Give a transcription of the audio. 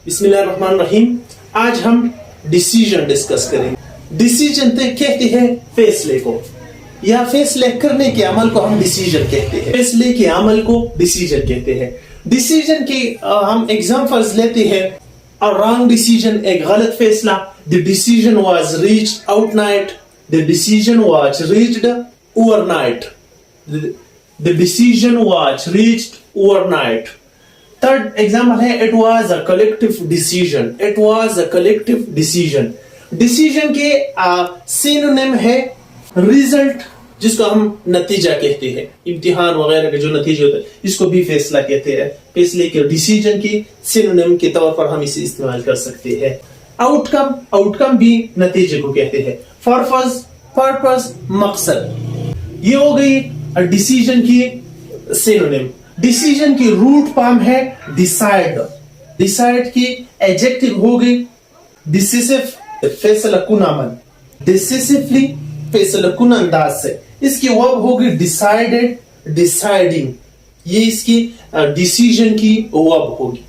बिस्मिल्लाहिर्रहमानिर्रहीम। आज हम डिसीजन डिस्कस करेंगे। डिसीजन कहते हैं फैसले को, या फैसले करने के अमल को हम डिसीजन कहते हैं। फैसले के अमल को डिसीजन कहते हैं। डिसीजन के हम एग्जांपल्स लेते हैं। A wrong decision, एक गलत फैसला। The decision was reached overnight. The decision was reached overnight. The decision was reached overnight. Third example है it was a collective decision. It was a collective decision. Decision के synonym है result, जिसको हम नतीजा कहते हैं। इम्तिहान वगैरह के जो नतीजे होते हैं इसको भी फैसला कहते हैं। फैसले के डिसीजन की सिनोनिम के तौर पर हम इसे इस्तेमाल कर सकते हैं। आउटकम भी नतीजे को कहते हैं। पर्पस मकसद। ये हो गई डिसीजन की सिनोनिम। डिसीजन की रूट फॉर्म है डिसाइड की एडजेक्टिव हो गई डिसिसिव, फैसला कुन अमल। डिसिसिवली, फैसला कुन अंदाज से। इसकी वर्ब होगी डिसाइडेड, डिसाइडिंग। ये इसकी डिसीजन की वर्ब होगी।